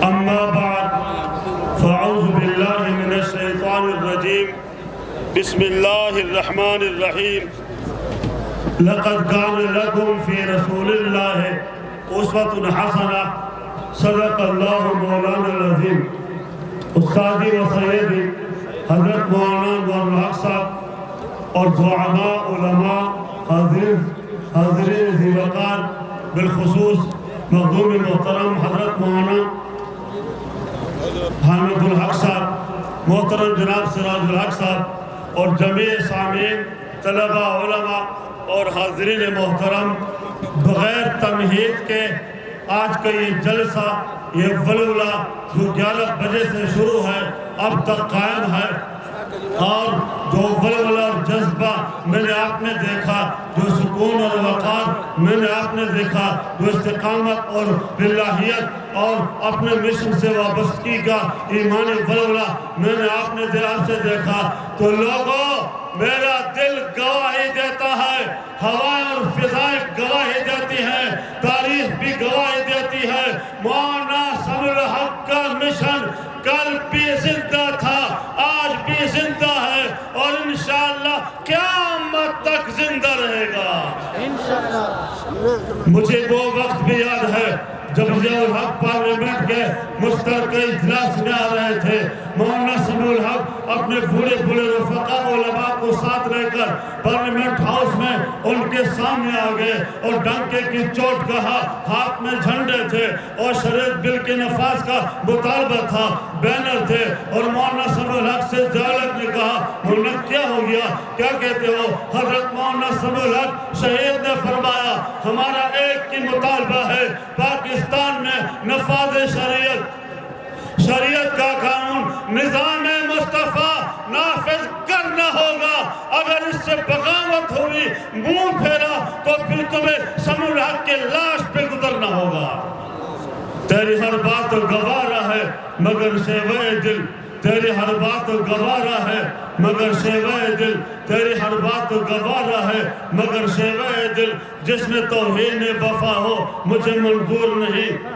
أما بعد فأعوذ بالله من الشيطان الرجيم بسم الله الرحمن الرحيم لقد كان لكم في رسول الله أسوة حسنة صدق الله مولانا العظيم استاذی و سیدی حضرت مولانا انور الحق صاحب اور زعماء علماء حاضرین ذی وقار بالخصوص مخدوم محترم حضرت مولانا حامد الحق صاحب، محترم جناب سراج الحق صاحب اور جمیع سامعین طلبہ علماء اور حاضرین محترم، بغیر تمہید کے آج کا یہ جلسہ، یہ ولولہ جو 11 بجے سے شروع ہے اب تک قائم ہے، اور جو ولولہ اور جذبہ میں نے آپ نے دیکھا، جو سکون اور وقار میں نے آپ نے دیکھا، جو استقامت اور للہیت اور اپنے مشن سے وابستگی کا ایمانی ولولہ میں نے آپ نے دل سے دیکھا، تو لوگوں میرا دل گواہی دیتا ہے، ہوائیں اور فضائیں گواہی دیتی ہیں، تاریخ بھی گواہی دیتی ہے، مولانا سمیع الحق کا مشن کل بھی زندہ تھا، آج بھی زندہ ہے اور انشاءاللہ قیامت تک زندہ رہے گا۔ مجھے وہ وقت بھی یاد ہے جب ضیاء الحق پارلیمنٹ کے مشترکہ اجلاس میں آ رہے تھے، مولانا سمیع الحق اپنے بڑے رفقا علماء کو ساتھ لے کر پارلیمنٹ ہاؤس میں ان کے سامنے آ گئے اور ڈنکے کی چوٹ کہا، ہاتھ میں جھنڈے تھے اور شریعت بل کے نفاذ کا مطالبہ تھا، بینر تھے، اور مولانا سمیع الحق سے ضیاء نے کہا مولانا کیا ہو گیا، کیا کہتے ہو؟ حضرت مولانا سمیع الحق شہید نے فرمایا ہمارا ایک کی مطالبہ ہے، پاکستان میں نفاذ شریعت کا قانون نظام مصطفیٰ نافذ کرنا ہوگا، اگر اس سے بغاوت ہوئی منہ پھیرا تو پھر تمہیں سمیع الحق کے لاش پہ گزرنا ہوگا۔ تیری ہر بات گوارا ہے مگر شیوہ دل، تیری ہر بات گوارا ہے مگر شیوہ دل، تیری ہر بات گوارا ہے مگر شیوہ دل، جس میں توہین وفا ہو مجھے منظور نہیں۔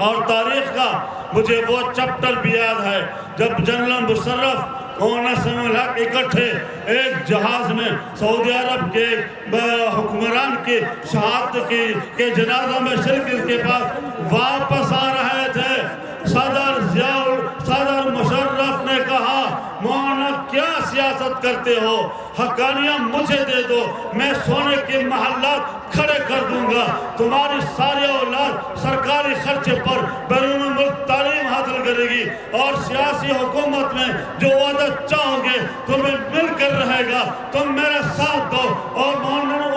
اور تاریخ کا مجھے وہ چپٹر بھی یاد ہے جب جنرل مشرف مولانا سمیع الحق اکٹھے ایک جہاز میں سعودی عرب کے حکمران کی شہادت کے جنازہ میں شرکت کے بعد واپس آ رہے تھے، صدر مشرف نے کہا مولانا کیا سیاست کرتے ہو، حقانیہ مجھے دے دو، میں سونے کے محلات کھڑے کر دوں گا، تمہاری ساری اولاد سرکاری خرچے پر بیرون ملک تعلیم حاصل کرے گی اور سیاسی حکومت میں جو وعدہ چاہو گے تمہیں مل کر رہے گا، تم میرا ساتھ دو۔ اور مولانا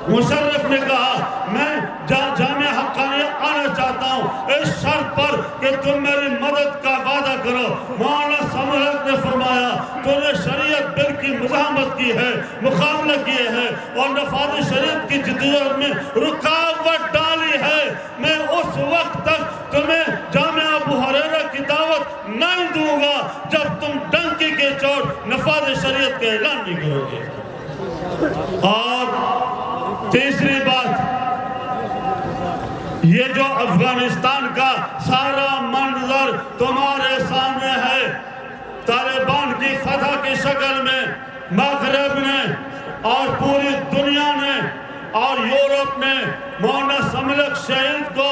مشرف نے کہا میں جامعہ حقانیہ آنا چاہتا ہوں اس شرط پر کہ تم میری مدد کا وعدہ کرو۔ مولانا سمیع الحق نے فرمایا تو نے شریعت بل کی مزاحمت کی ہے، مقابلہ کیے ہے اور نفاذ شریعت کی جدوجہد میں رکاوٹ ڈالی ہے، میں اس وقت تک تمہیں جامعہ ابو ہریرہ کی دعوت نہیں دوں گا جب تم ڈنکی کے چوٹ نفاذ شریعت کا اعلان نہیں کرو گے۔ اور تیسری بات، یہ جو افغانستان کا سارا منظر تمہارے سامنے ہے، طالبان کی فتح کی شکل میں مغرب نے اور پوری دنیا نے اور یورپ نے مولانا سمیع الحق شہید کو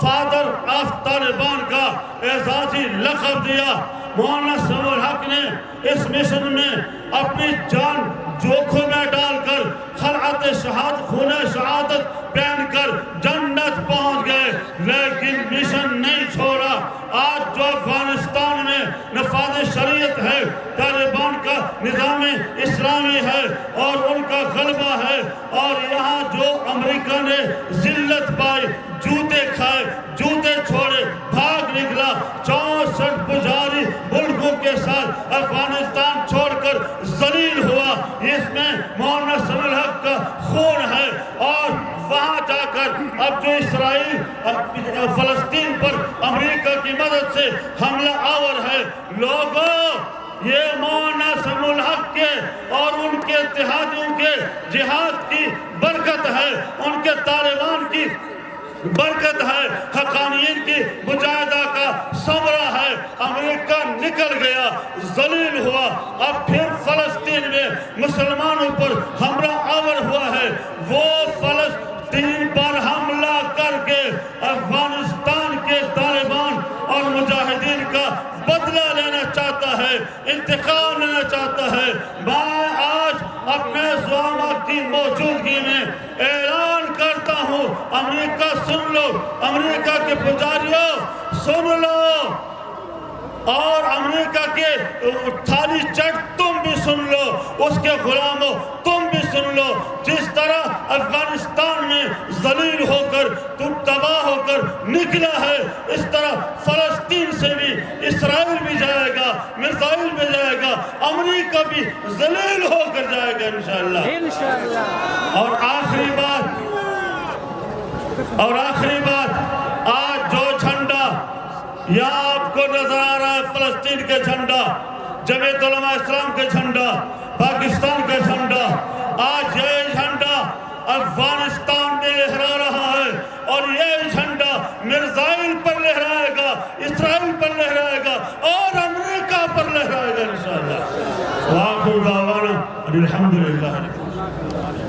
فادر آف طالبان کا اعزازی لقب دیا۔ مولانا سمیع الحق نے اس مشن میں اپنی جان جوکھوں میں ڈال کر خلعت خون شہادت پہن کر جنت پہنچ گئے، لیکن مشن نہیں چھوڑا۔ آج جو افغانستان میں نفاذ شریعت ہے، طالبان کا نظام اسلامی ہے اور ان کا غلبہ ہے، اور یہاں جو امریکہ نے ذلت پائی، جوتے کھائے، جوتے چھوڑے، بھاگ نکلا، 64 پجاری ملکوں کے ساتھ افغانستان چھوڑ کر ذلیل ہوا، اس میں مولانا سمیع الحق کا خون ہے۔ اور وہاں جا کر اب جو اسرائیل فلسطین پر امریکہ کی مدد سے حملہ آور ہے، لوگوں یہ مولانا سمیع الحق کے اور ان کے اتحادیوں کے جہاد کی برکت ہے، ان کے طالبان کی برکت ہے، حقانیین کی نکل گیا، ذلیل ہوا، اب پھر فلسطین میں مسلمانوں پر حملہ آور ہوا ہے۔ وہ فلسطین پر حملہ کر کے افغانستان کے طالبان اور مجاہدین کا بدلہ لینا چاہتا ہے، انتقام لینا چاہتا ہے۔ میں آج اپنے زعماء کی موجودگی میں اعلان کرتا ہوں، امریکہ سن لو، امریکہ کے پجاریوں سن لو، اور امریکہ کے تھالی چٹ تم بھی سن لو، اس کے غلاموں تم بھی سن لو۔ جس طرح افغانستان میں ذلیل ہو کر تو تباہ ہو کر نکلا ہے، اس طرح فلسطین سے بھی اسرائیل بھی جائے گا، میزائل بھی جائے گا، امریکہ بھی ذلیل ہو کر جائے گا انشاءاللہ۔ اور آخری بات، آج جو جھنڈا یہاں آپ کو نظر آ رہا ہے، فلسطین کا جھنڈا، جمعیت علماء اسلام کا جھنڈا، پاکستان کا جھنڈا، آج یہ جھنڈا افغانستان میں لہرا رہا ہے، اور یہ جھنڈا میزائل پر لہرائے گا، اسرائیل پر لہرائے گا، اور امریکہ پر لہرائے گا انشاءاللہ۔ وآخر دعوانا الحمدللہ۔